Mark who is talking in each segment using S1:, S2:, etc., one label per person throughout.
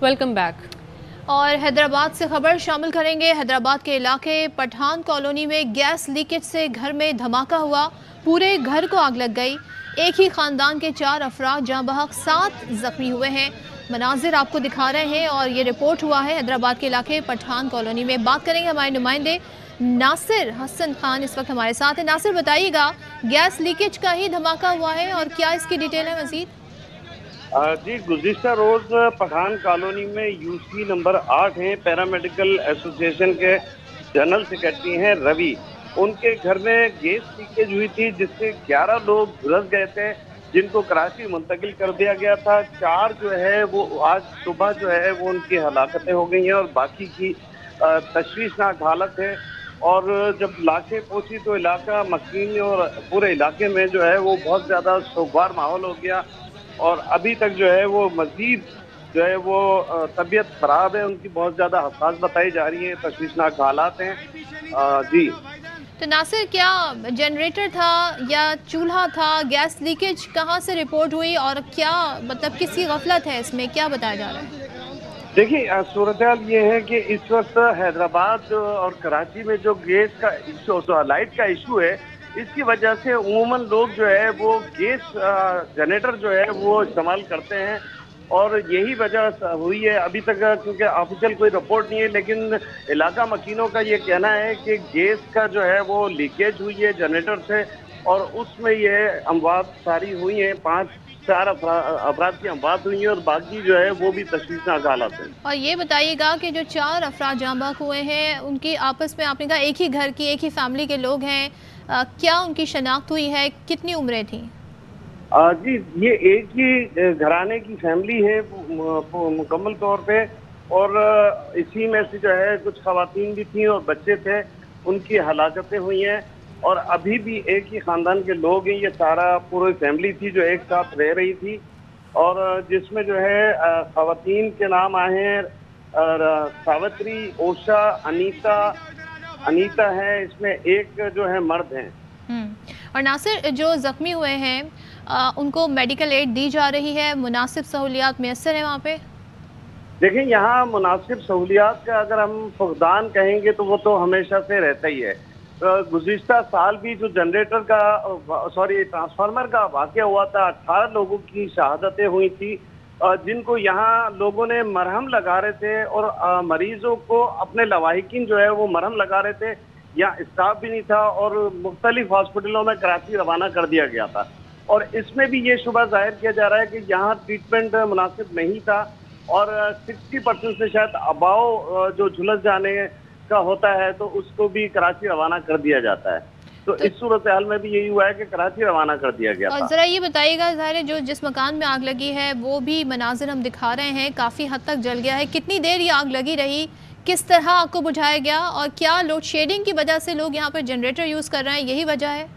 S1: Welcome back. और हैदराबाद से खबर शामिल करेंगे। हैदराबाद के इलाके पठान कॉलोनी में गैस लीकेज से घर में धमाका हुआ, पूरे घर को आग लग गई। एक ही खानदान के 4 अफराद जहां बहक 7 जख्मी हुए हैं। मनाजिर आपको दिखा रहे हैं और ये रिपोर्ट हुआ है हैदराबाद के इलाके पठान कॉलोनी में। बात करेंगे हमारे नुमाइंदे नासिर हसन खान इस वक्त हमारे साथ है। नासिर, बताइएगा, गैस लीकेज का ही धमाका हुआ है और क्या इसकी डिटेल है मजीद?
S2: जी, गुज़िश्ता रोज पठान कॉलोनी में यूसी नंबर 8 हैं, पैरामेडिकल एसोसिएशन के जनरल सेक्रेटरी हैं रवि। उनके घर में गैस लीकेज हुई थी जिससे 11 लोग झुलस गए थे, जिनको कराची मुंतकिल कर दिया गया था। 4 जो है वो आज सुबह जो है वो उनकी हलाकतें हो गई हैं और बाकी की तशवीशनाक हालत है। और जब लाशें पहुंची तो इलाका मकीन और पूरे इलाके में जो है वो बहुत ज़्यादा सोगवार माहौल हो गया। और अभी तक जो है वो मजीद जो है वो तबीयत खराब है, उनकी बहुत ज़्यादा हसास बताई जा रही है, तशवीशनाक हालात हैं। जी।
S1: तो नासिर, क्या जनरेटर था या चूल्हा था? गैस लीकेज कहाँ से रिपोर्ट हुई और क्या मतलब किसकी गफलत है इसमें, क्या बताया जा रहा है?
S2: देखिए, सूरत हाल ये है कि इस वक्त हैदराबाद और कराची में जो गैस का इशू, लाइट का इशू है, इसकी वजह से उमूमन लोग जो है वो गैस जनरेटर जो है वो इस्तेमाल करते हैं। और यही वजह हुई है अभी तक, क्योंकि ऑफिशियल कोई रिपोर्ट नहीं है, लेकिन इलाका मकीनों का ये कहना है कि गैस का जो है वो लीकेज हुई है जनरेटर से और उसमें ये अमवात सारी हुई हैं। 4 अफराद की अमवात हुई है और बाकी जो है वो भी तशवीशनाक हालात है।
S1: और ये बताइएगा कि जो 4 अफराद जाँ बहक हुए हैं उनकी आपस में, आपने कहा एक ही घर की, एक ही फैमिली के लोग हैं, क्या उनकी शनाख्त हुई है? कितनी उम्रें थी?
S2: जी, ये एक ही घराने की फैमिली है मुकम्मल तौर पे। और इसी में से जो है कुछ खवातीन भी थी और बच्चे थे, उनकी हलाकतें हुई हैं। और अभी भी एक ही खानदान के लोग हैं, ये सारा पूरी फैमिली थी जो एक साथ रह रही थी। और जिसमें जो है खवातीन के नाम आए हैं सावित्री, ओशा, अनीता है, इसमें एक जो है मर्द हैं।
S1: और नासिर, जो जख्मी हुए हैं उनको मेडिकल एड दी जा रही है? मुनासिब सहूलियात मैसर है वहाँ पे?
S2: देखिए, यहाँ मुनासिब सहूलियात का अगर हम फुकदान कहेंगे तो वो तो हमेशा से रहता ही है। गुज़िश्ता साल भी जो जनरेटर का ट्रांसफार्मर का वाक़या हुआ था, 18 लोगों की शहादतें हुई थी, जिनको यहाँ लोगों ने मरहम लगा रहे थे और मरीजों को अपने लवाहिकीन जो है वो मरहम लगा रहे थे। यहाँ स्टाफ भी नहीं था और मुख्तलिफ हॉस्पिटलों में कराची रवाना कर दिया गया था। और इसमें भी ये शुबा जाहिर किया जा रहा है कि यहाँ ट्रीटमेंट मुनासिब नहीं था और 60% से शायद अबाव जो झुलस जाने का होता है तो उसको भी कराची रवाना कर दिया जाता है। तो इस सूरत हाल में भी यही हुआ है कि कराची रवाना कर दिया गया
S1: और
S2: था।
S1: ज़रा ये बताइएगा, ज़ाहिर है जो जिस मकान में आग लगी है वो भी मनाजिर हम दिखा रहे हैं, काफ़ी हद तक जल गया है। कितनी देर ये आग लगी रही, किस तरह आग को बुझाया गया और क्या लोड शेडिंग की वजह से लोग यहाँ पर जनरेटर यूज़ कर रहे हैं, यही वजह है?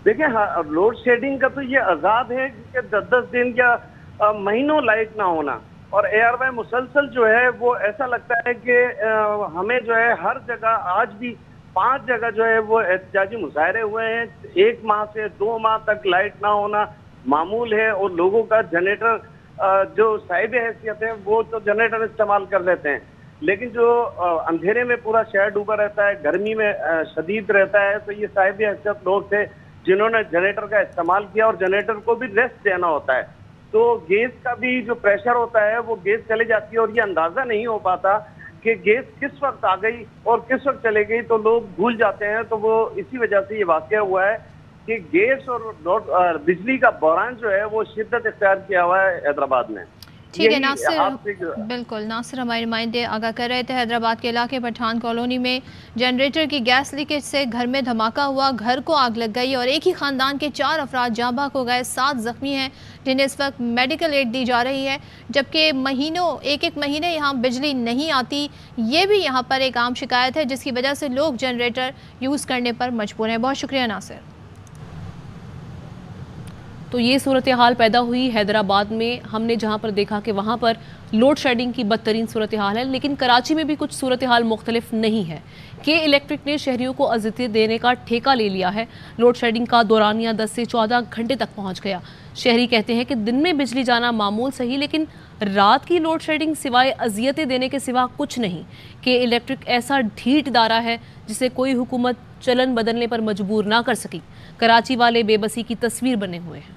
S2: देखिए, हाँ, लोड शेडिंग का तो ये आजाद है कि 10-10 दिन या महीनों लाइट ना होना और ARY मुसलसल जो है वो ऐसा लगता है कि हमें जो है हर जगह आज भी 5 जगह जो है वो एहतजाजी मुजाहरे हुए हैं। 1 माह से 2 माह तक लाइट ना होना मामूल है और लोगों का जनरेटर जो साहिब हैसियत है वो तो जनरेटर इस्तेमाल कर लेते हैं, लेकिन जो अंधेरे में पूरा शहर डूबा रहता है, गर्मी में शदीद रहता है, तो ये साहिब हैसियत लोग थे जिन्होंने जनरेटर का इस्तेमाल किया और जनरेटर को भी रेस्ट देना होता है। तो गैस का भी जो प्रेशर होता है वो गैस चले जाती है और ये अंदाजा नहीं हो पाता कि गैस किस वक्त आ गई और किस वक्त चले गई, तो लोग भूल जाते हैं। तो वो इसी वजह से ये वाकया हुआ है कि गैस और बिजली का बहरान जो है वो शिद्दत इख्तियार किया हुआ है हैदराबाद में।
S1: ठीक है नासिर, बिल्कुल नासिर हमारे नुमाइंदे आगाह कर रहे थे। हैदराबाद के इलाके पठान कॉलोनी में जनरेटर की गैस लीकेज से घर में धमाका हुआ, घर को आग लग गई और एक ही खानदान के 4 अफराद जाँ बहक हो गए, 7 जख्मी हैं जिन्हें इस वक्त मेडिकल एड दी जा रही है। जबकि एक महीने यहाँ बिजली नहीं आती, ये भी यहाँ पर एक आम शिकायत है जिसकी वजह से लोग जनरेटर यूज़ करने पर मजबूर हैं। बहुत शुक्रिया नासिर।
S3: तो ये सूरत हाल पैदा हुई हैदराबाद में। हमने जहां पर देखा कि वहां पर लोड शेडिंग की बदतरीन सूरत हाल है, लेकिन कराची में भी कुछ सूरत हाल मुख्तलिफ नहीं है। के इलेक्ट्रिक ने शहरियों को अजियत देने का ठेका ले लिया है। लोड शेडिंग का दौरानिया 10 से 14 घंटे तक पहुंच गया। शहरी कहते हैं कि दिन में बिजली जाना मामूल सही, लेकिन रात की लोड शेडिंग सिवाय अजियतें देने के सिवा कुछ नहीं। के इलेक्ट्रिक ऐसा ढीठ इदारा है जिसे कोई हुकूमत चलन बदलने पर मजबूर ना कर सकी। कराची वाले बेबसी की तस्वीर बने हुए हैं।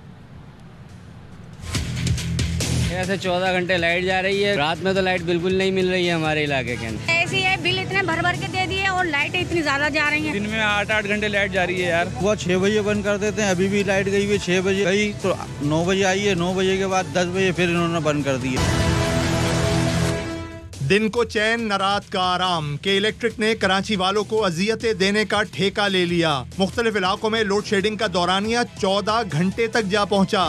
S4: ऐसे 14 घंटे लाइट जा रही है, रात में तो लाइट बिल्कुल नहीं मिल रही है हमारे इलाके के अंदर।
S5: ऐसी है, बिल इतने भर भर के दे दिए और लाइट इतनी ज्यादा जा रही है।
S6: दिन में 8-8 घंटे लाइट जा रही है यार।
S7: वो 6 बजे बंद कर देते हैं, अभी भी लाइट गई हुई 6 बजे गई तो 9 बजे आई है, 9 बजे के बाद 10 बजे फिर इन्होंने बंद कर दी है।
S8: दिन को चैन न रात का आराम। के इलेक्ट्रिक ने कराची वालों को अजियतें देने का ठेका ले लिया। मुख्तलिफ इलाकों में लोड शेडिंग का दौरानिया 14 घंटे तक जा पहुंचा।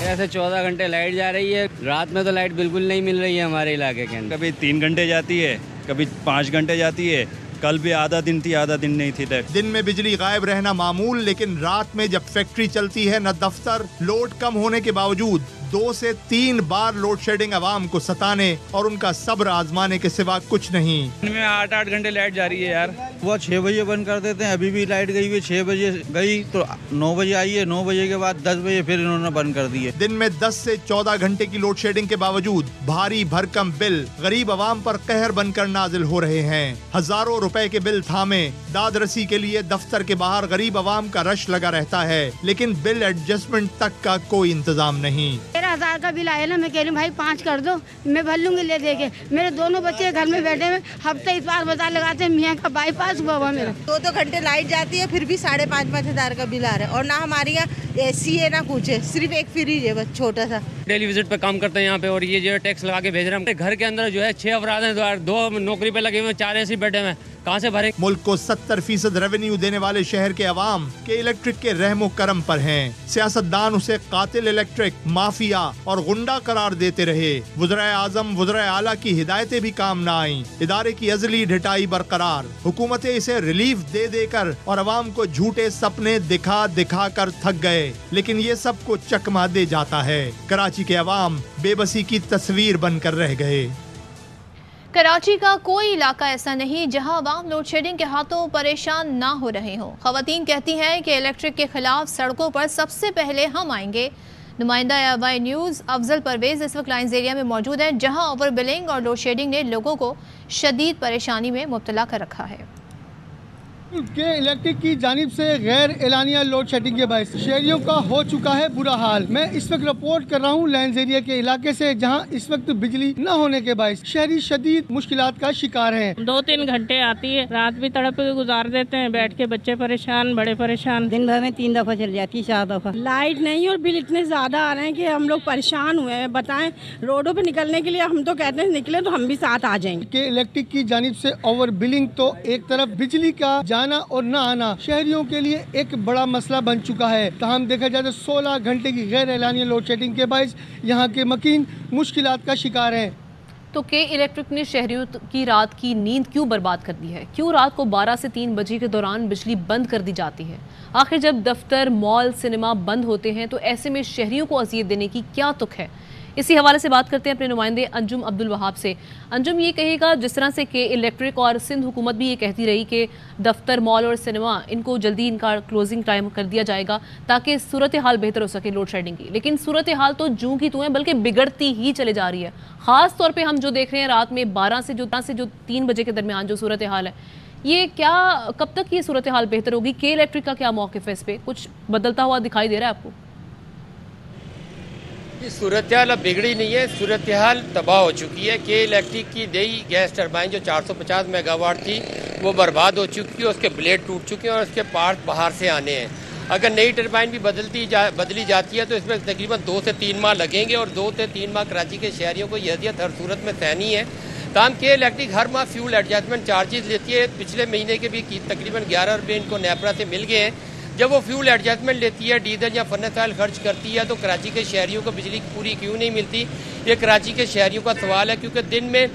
S4: ऐसे 14 घंटे लाइट जा रही है, रात में तो लाइट बिल्कुल नहीं मिल रही है हमारे इलाके के अंदर।
S6: कभी 3 घंटे जाती है, कभी 5 घंटे जाती है। कल भी आधा दिन थी, आधा दिन नहीं थी लाइट।
S8: दिन में बिजली गायब रहना मामूल, लेकिन रात में जब फैक्ट्री चलती है न दफ्तर, लोड कम होने के बावजूद 2 से 3 बार लोड शेडिंग अवाम को सताने और उनका सब्र आजमाने के सिवा कुछ नहीं।
S6: दिन में 8-8 घंटे लाइट जा रही है यार।
S7: वो 6 बजे बंद कर देते हैं, अभी भी लाइट गई हुई 6 बजे गई तो 9 बजे आई है, 9 बजे के बाद 10 बजे फिर इन्होंने बंद कर दी है।
S8: दिन में 10 से 14 घंटे की लोड शेडिंग के बावजूद भारी भरकम बिल गरीब अवाम पर कहर बनकर नाजिल हो रहे हैं। हजारों रुपए के बिल थामे दाद रसी के लिए दफ्तर के बाहर गरीब अवाम का रश लगा रहता है, लेकिन बिल एडजस्टमेंट तक का कोई इंतजाम नहीं।
S5: 13,000 का बिल आया ना, मैं कह रही हूँ भाई 5 कर दो, मैं भर लूंगी ले दे के। मेरे दोनों बच्चे घर में बैठे हुए, हफ्ते इस बार बाजार लगाते हैं, मियाँ का बाईपास हुआ हुआ मेरा।
S9: 2 घंटे लाइट जाती है, फिर भी 5,500 हज़ार का बिल आ रहा है। और ना हमारे यहाँ एसी है ना कुछ है, सिर्फ एक फ्रिज है बस छोटा सा।
S4: डेली विजिट पे काम करते हैं यहाँ पे, और ये जो है टैक्स लगा के भेज रहे हैं। घर के अंदर जो है 6 अफराद हैं, 2 नौकरी पे लगे हुए, 4 ऐसे बैठे हुए, कहाँ से भरे।
S8: मुल्क को 70% रेवेन्यू देने वाले शहर के अवाम के इलेक्ट्रिक के रहमो करम पर हैं। सियासतदान उसे कातिल इलेक्ट्रिक, माफिया और गुंडा करार देते रहे। वज़ीर आज़म, वज़ीर आला की हिदायतें भी काम न आईं। इदारे की अज़ली ढिठाई बरकरार। हुकूमतें इसे रिलीफ दे देकर और अवाम को झूठे सपने दिखा दिखा कर थक गए, लेकिन ये सब को चकमा दे जाता है। कराची के अवाम बेबसी की तस्वीर बनकर रह गए।
S1: कराची का कोई इलाका ऐसा नहीं जहां अवाम लोड शेडिंग के हाथों परेशान ना हो रहे हों। खवातीन कहती हैं कि इलेक्ट्रिक के खिलाफ सड़कों पर सबसे पहले हम आएंगे। नुमाइंदा AY न्यूज़ अफजल परवेज इस वक्त लाइन्स एरिया में मौजूद है, जहां ओवर बिलिंग और लोड शेडिंग ने लोगों को शदीद परेशानी में मुब्तला कर रखा है।
S10: के इलेक्ट्रिक की जानिब से गैर एलानिया लोड शेडिंग के बायस शहरियों का हो चुका है बुरा हाल। मैं इस वक्त रिपोर्ट कर रहा हूँ लाइन्स एरिया के इलाके से, जहाँ इस वक्त बिजली न होने के बायस शहरी शदीद मुश्किलात का शिकार हैं।
S11: 2-3 घंटे आती है, रात भी तड़प के गुजार देते हैं, बैठ के बच्चे परेशान, बड़े परेशान।
S12: दिन भर में 3 दफा चल जाती है, 4 दफा।
S11: लाइट नहीं और बिल इतने ज्यादा आ रहे हैं कि हम लोग परेशान हुए हैं। बताएं, रोडों पे निकलने के लिए हम तो कहते हैं निकले तो हम भी साथ आ जाएंगे।
S10: के इलेक्ट्रिक की जानिब से ओवर बिलिंग तो एक तरफ, बिजली का जाना और न आना शहरियों के लिए एक बड़ा मसला बन चुका है। तमाम देखा जाए तो 16 घंटे की गैर एलानिया लोड शेडिंग के बायस यहाँ के मकीन मुश्किलात का शिकार हैं।
S3: तो के इलेक्ट्रिक ने शहरियों की रात की नींद क्यों बर्बाद कर दी है? क्यों रात को 12 से 3 बजे के दौरान बिजली बंद कर दी जाती है? आखिर जब दफ्तर, मॉल, सिनेमा बंद होते हैं तो ऐसे में शहरियों को अजियत देने की क्या तुक है? इसी हवाले से बात करते हैं अपने नुमाइंदे अंजुम अब्दुल वहाब से। अंजुम, ये कहेगा जिस तरह से के इलेक्ट्रिक और सिंध हुकूमत भी ये कहती रही कि दफ्तर, मॉल और सिनेमा इनको जल्दी इनका क्लोजिंग टाइम कर दिया जाएगा ताकि सूरत हाल बेहतर हो सके लोड शेडिंग की, लेकिन सूरत हाल तो जूं की तूं है, बल्कि बिगड़ती ही चले जा रही है। ख़ास तौर पर हम जो देख रहे हैं रात में 12 से जो 3 बजे के दरमियान जो सूरत हाल है, ये क्या, कब तक ये सूरत हाल बेहतर होगी? के इलेक्ट्रिक का क्या मौक़िफ़ है इस पर? कुछ बदलता हुआ दिखाई दे रहा है आपको?
S13: सूरत हाल अब बिगड़ी नहीं है, सूरत हाल तबाह हो चुकी है। के इलेक्ट्रिक की नई गैस टरबाइन जो 450 मेगावाट थी वो बर्बाद हो चुकी है, उसके ब्लेड टूट चुके हैं और उसके पार्ट बाहर से आने हैं। अगर नई टरबाइन भी बदली जाती है तो इसमें तकरीबन 2 से 3 माह लगेंगे और 2 से 3 माह कराची के शहरियों को यह हर सूरत में सहनी है। ताम के इलेक्ट्रिक हर माह फ्यूल एडजस्टमेंट चार्जेस लेती है। पिछले महीने के भी तकरीबन 11 रुपये इनको नेपरा से मिल गए हैं। जब वो फ्यूल एडजस्टमेंट लेती है, डीजल या फर्नेस ऑयल खर्च करती है, तो कराची के शहरियों को बिजली पूरी क्यों नहीं मिलती? ये कराची के शहरियों का सवाल है, क्योंकि दिन में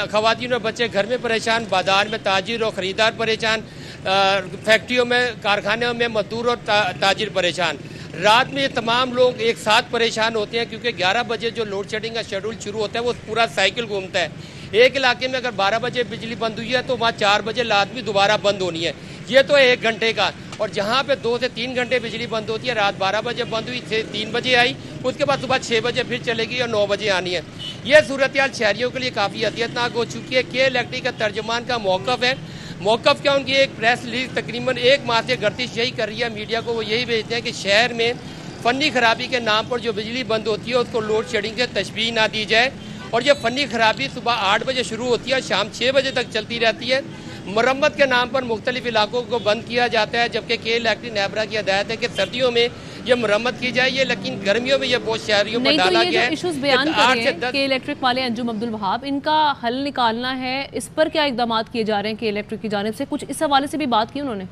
S13: खवातीन और बच्चे घर में परेशान, बाजार में ताजिर और ख़रीदार परेशान, फैक्ट्रियों में, कारखानों में मजदूर और ताजिर परेशान। रात में ये तमाम लोग एक साथ परेशान होते हैं क्योंकि 11 बजे जो लोड शेडिंग का शेड्यूल शुरू होता है वो पूरा साइकिल घूमता है। एक इलाके में अगर 12 बजे बिजली बंद हुई है तो वहाँ 4 बजे लाजमी दोबारा बंद होनी है। ये तो 1 घंटे का, और जहाँ पे 2 से 3 घंटे बिजली बंद होती है, रात 12 बजे बंद हुई, 3 बजे आई, उसके बाद सुबह 6 बजे फिर चलेगी और 9 बजे आनी है। ये सूरत हाल शहरियों के लिए काफ़ी अतियतनाक हो चुकी है। के इलेक्ट्रिक का तर्जुमान का मौक़िफ़ है, मौक़िफ़ क्या, उनकी एक प्रेस रिलीज तकरीबन 1 माह से गर्दिश यही कर रही है मीडिया को, वो यही भेजते हैं कि शहर में फ़नी खराबी के नाम पर जो बिजली बंद होती है उसको लोड शेडिंग से तशबीह ना दी जाए। और ये फ़नी खराबी सुबह 8 बजे शुरू होती है, शाम 6 बजे तक चलती रहती है। मरम्मत के नाम पर मुख्तलिफ इलाकों को बंद किया जाता है, जबकि के इलेक्ट्रिक नेबरा की हदायत है कि सर्दियों में ये मरम्मत की जाए, लेकिन गर्मियों में ये बहुत शहरियों पर डाला गया है।
S3: इश्यूज बयान कर रहे हैं के इलेक्ट्रिक वाले अंजुम अब्दुल वहाब, इनका हल निकालना है, इस पर क्या इकदाम किए जा रहे हैं के इलेक्ट्रिक की जानिब से? कुछ इस हवाले से भी बात की उन्होंने?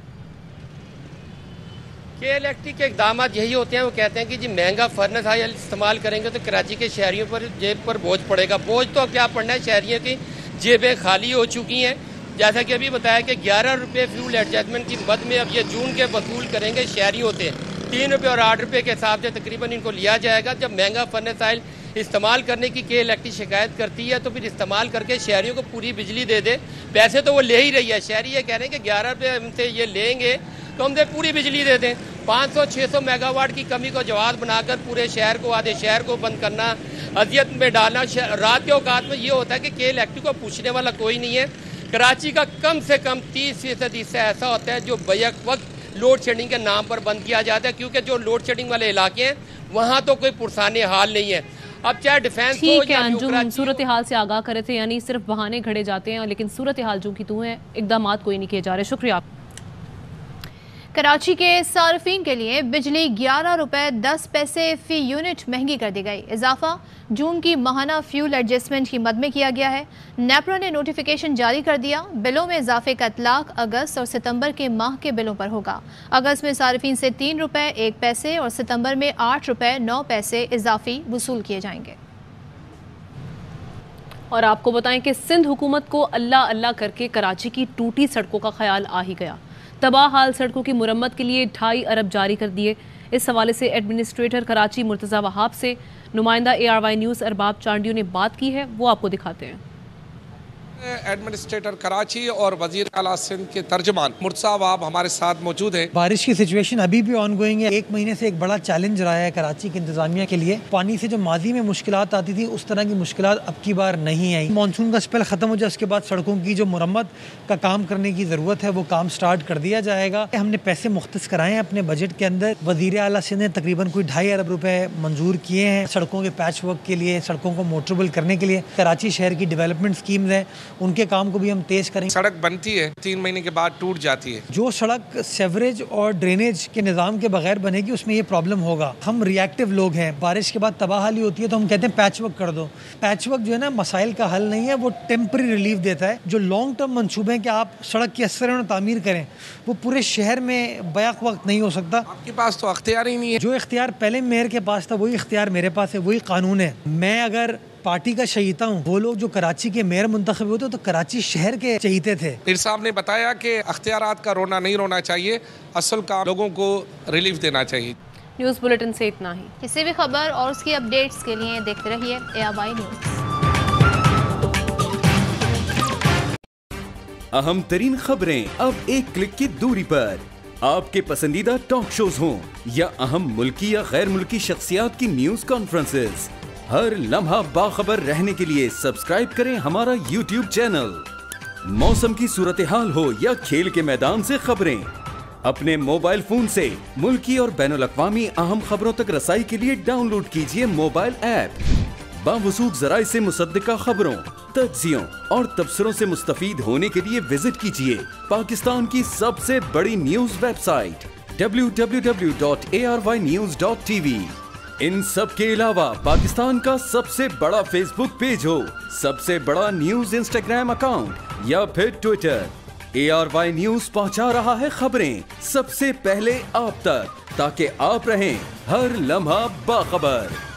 S13: के इलेक्ट्रिक के इकदाम यही होते हैं, वो कहते हैं कि जी महंगा फर्नेस ऑयल इस्तेमाल करेंगे तो कराची के शहरियों पर जेब पर बोझ पड़ेगा। बोझ तो क्या पड़ना है, शहरियों की जेबें खाली हो चुकी हैं। जैसा कि अभी बताया कि 11 रुपये फ्यूल एडजस्टमेंट की मद में अब ये जून के वसूल करेंगे शहरियों से। 3 रुपये और 8 रुपये के हिसाब से तकरीबन इनको लिया जाएगा। जब महंगा फर्नेस ऑयल इस्तेमाल करने की के इलेक्ट्रिक शिकायत करती है तो फिर इस्तेमाल करके शहरियों को पूरी बिजली दे दे। पैसे तो वो ले ही रही है, शहरी ये कह रहे हैं कि 11 रुपये हमसे ये लेंगे तो हमसे पूरी बिजली दे दें। 500-600 मेगावाट की कमी को जवाब बनाकर पूरे शहर को, आधे शहर को बंद करना, अजियत में डालना। रात के औकात में ये होता है कि के इलेक्ट्रिक को पूछने वाला कोई नहीं है। कराची का कम से कम 30% हिस्सा ऐसा होता है जो बैक वक्त लोड शेडिंग के नाम पर बंद किया जाता है, क्योंकि जो लोड शेडिंग वाले इलाके हैं वहाँ तो कोई पुरसाने हाल नहीं है। अब चाहे डिफेंस हो या
S3: अंजुम सूरत हाल से आगाह करे थे, यानी सिर्फ बहाने घड़े जाते हैं, लेकिन सूरत हाल जो की तू है, इकदाम कोई नहीं किए जा रहे। शुक्रिया।
S1: कराची के सार्फिन के लिए बिजली 11 रुपये 10 पैसे फ़ी यूनिट महंगी कर दी गई। इजाफा जून की माहाना फ्यूल एडजस्टमेंट की मद में किया गया है। नेपरा ने नोटिफिकेशन जारी कर दिया। बिलों में इजाफे का इतलाक अगस्त और सितंबर के माह के बिलों पर होगा। अगस्त में सार्फिन से 3 रुपये 1 पैसे और सितंबर में 8 रुपये 9 पैसे इजाफी वसूल किए जाएंगे।
S3: और आपको बताएं कि सिंध हुकूमत को अल्लाह अल्लाह करके कराची की टूटी सड़कों का ख्याल आ ही गया। तबाह हाल सड़कों की मुरम्मत के लिए 2.5 अरब जारी कर दिए। इस हवाले से एडमिनिस्ट्रेटर कराची मुर्तज़ा वहाब से नुमाइंदा ARY न्यूज़ अरबाब चांडियो ने बात की है, वो आपको दिखाते हैं।
S14: एडमिनिस्ट्रेटर कराची और वजीर आला सिंध के तर्जमान मुर्तज़ा वहाब हमारे साथ मौजूद है।
S15: बारिश की सिचुएशन अभी भी ऑन गोइंग है। 1 महीने से एक बड़ा चैलेंज रहा है कराची की इंतजामिया के लिए। पानी से जो माजी में मुश्किलात आती थी उस तरह की मुश्किलात अब की बार नहीं आई। मानसून का स्पेल खत्म हो जाए उसके बाद सड़कों की जो मुरम्मत का काम करने की ज़रूरत है वो काम स्टार्ट कर दिया जाएगा। हमने पैसे मुख्तस कराए हैं अपने बजट के अंदर। वजीर आला सिंध ने तकरीबन कोई 2.5 अरब रुपए मंजूर किए हैं सड़कों के पैच वर्क के लिए, सड़कों को मोटरेबल करने के लिए। कराची शहर की डेवलपमेंट स्कीम्स हैं, उनके काम को भी हम तेज करेंगे।
S14: सड़क बनती है 3 महीने के बाद टूट जाती है।
S15: जो सड़क सेवरेज और ड्रेनेज के निज़ाम के बगैर बनेगी उसमें ये प्रॉब्लम होगा। हम रिएक्टिव लोग हैं, बारिश के बाद तबाहाली होती है तो हम कहते हैं पैच वर्क कर दो। पैच वर्क जो है ना मसाइल का हल नहीं है, वो टेम्पररी रिलीफ देता है। जो लॉन्ग टर्म मंसूबे हैं कि आप सड़क की असर तामीर करें वो पूरे शहर में बैक वक्त नहीं हो सकता।
S14: आपके पास तो अख्तियार ही नहीं है।
S15: जो इख्तियार पहले मेयर के पास था वही इख्तियार मेरे पास है, वही कानून है। मैं अगर पार्टी का शहीता हूँ, वो लोग जो कराची के मेयर मुंतखब होते तो कराची शहर के चहीते थे।
S14: पीर साहब ने बताया कि अख्तियारात का रोना नहीं रोना चाहिए, असल काम लोगों को रिलीफ देना चाहिए।
S3: न्यूज़ बुलेटिन से इतना ही।
S1: किसी भी खबर और उसकी अपडेट्स के लिए देखते रहिए ARY न्यूज़।
S16: अहम तरीन खबरें अब एक क्लिक की दूरी पर। आपके पसंदीदा टॉक शोज हों या अहम मुल्की या गैर मुल्की शख्सियात की न्यूज कॉन्फ्रेंसेस, हर लम्हा बाखबर रहने के लिए सब्सक्राइब करें हमारा YouTube चैनल। मौसम की सूरत हाल हो या खेल के मैदान से खबरें, अपने मोबाइल फोन से मुल्की और बैनुल-अक़वामी अहम खबरों तक रसाई के लिए डाउनलोड कीजिए मोबाइल ऐप। बावसूख ज़राए से मुसद्दिका खबरों, तज्ज़ियों और तबसरों से मुस्तफ़ीद होने के लिए विजिट कीजिए पाकिस्तान की सबसे बड़ी न्यूज वेबसाइट www.arYnews.tv। इन सब के अलावा पाकिस्तान का सबसे बड़ा फेसबुक पेज हो, सबसे बड़ा न्यूज इंस्टाग्राम अकाउंट या फिर ट्विटर, ARY न्यूज पहुंचा रहा है खबरें सबसे पहले आप तक, ताकि आप रहें हर लम्हा बाखबर।